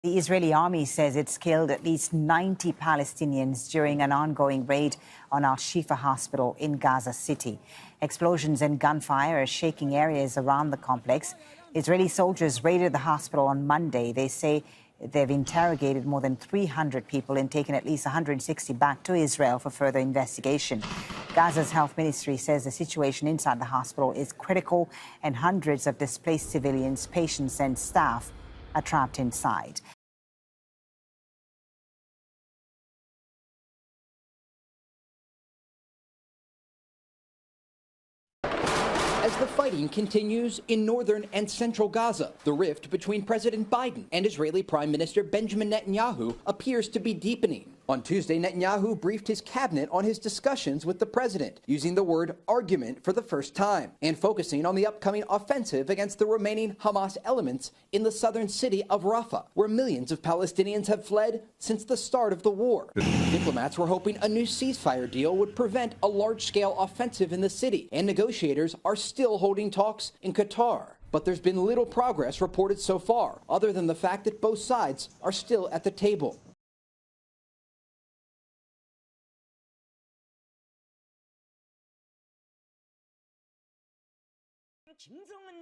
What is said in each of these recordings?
The Israeli army says it's killed at least 90 Palestinians during an ongoing raid on al-Shifa hospital in Gaza City. Explosions and gunfire are shaking areas around the complex. Israeli soldiers raided the hospital on Monday. They say they've interrogated more than 300 people and taken at least 160 back to Israel for further investigation. Gaza's health ministry says the situation inside the hospital is critical and hundreds of displaced civilians, patients and staff are trapped inside. As the fighting continues in northern and central Gaza, the rift between President Biden and Israeli Prime Minister Benjamin Netanyahu appears to be deepening. On Tuesday, Netanyahu briefed his cabinet on his discussions with the president, using the word argument for the first time, and focusing on the upcoming offensive against the remaining Hamas elements in the southern city of Rafah, where millions of Palestinians have fled since the start of the war. Diplomats were hoping a new ceasefire deal would prevent a large-scale offensive in the city, and negotiators are still holding talks in Qatar. But there's been little progress reported so far, other than the fact that both sides are still at the table.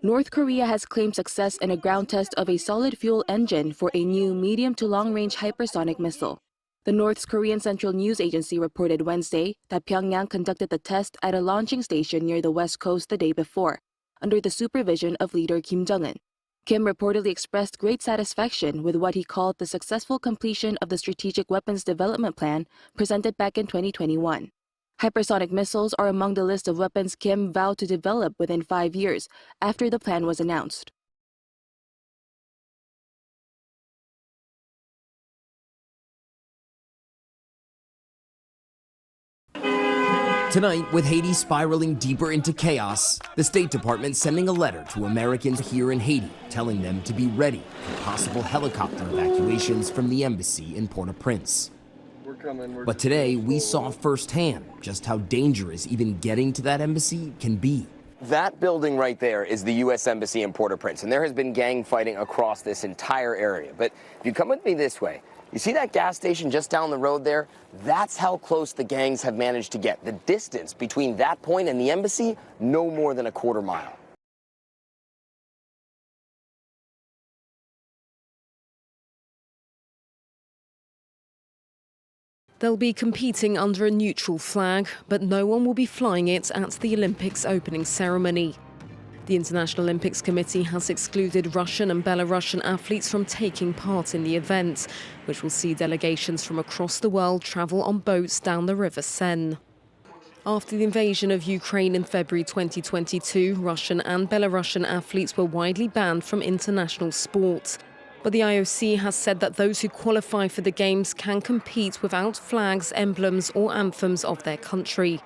North Korea has claimed success in a ground test of a solid-fuel engine for a new medium to long-range hypersonic missile. The North Korean Central News Agency reported Wednesday that Pyongyang conducted the test at a launching station near the west coast the day before, under the supervision of leader Kim Jong-un. Kim reportedly expressed great satisfaction with what he called the successful completion of the Strategic Weapons Development Plan presented back in 2021. Hypersonic missiles are among the list of weapons Kim vowed to develop within 5 years after the plan was announced. Tonight, with Haiti spiraling deeper into chaos, the State Department sending a letter to Americans here in Haiti, telling them to be ready for possible helicopter evacuations from the embassy in Port-au-Prince. But today, we saw firsthand just how dangerous even getting to that embassy can be. That building right there is the U.S. Embassy in Port-au-Prince, and there has been gang fighting across this entire area. But if you come with me this way, you see that gas station just down the road there? That's how close the gangs have managed to get. The distance between that point and the embassy, no more than a quarter mile. They'll be competing under a neutral flag, but no one will be flying it at the Olympics opening ceremony. The International Olympics Committee has excluded Russian and Belarusian athletes from taking part in the event, which will see delegations from across the world travel on boats down the River Seine. After the invasion of Ukraine in February 2022, Russian and Belarusian athletes were widely banned from international sport. But the IOC has said that those who qualify for the Games can compete without flags, emblems or anthems of their country.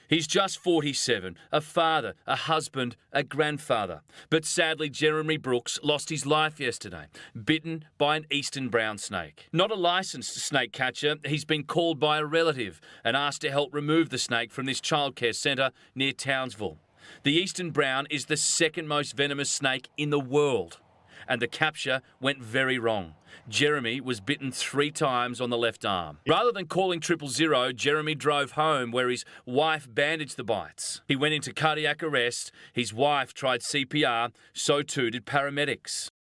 He's just 47, a father, a husband, a grandfather. But sadly, Jeremy Brooks lost his life yesterday, bitten by an eastern brown snake. Not a licensed snake catcher, he's been called by a relative and asked to help remove the snake from this childcare centre near Townsville. The eastern brown is the second most venomous snake in the world, and the capture went very wrong. Jeremy was bitten 3 times on the left arm. Rather than calling 000, Jeremy drove home where his wife bandaged the bites. He went into cardiac arrest. His wife tried CPR, so too did paramedics.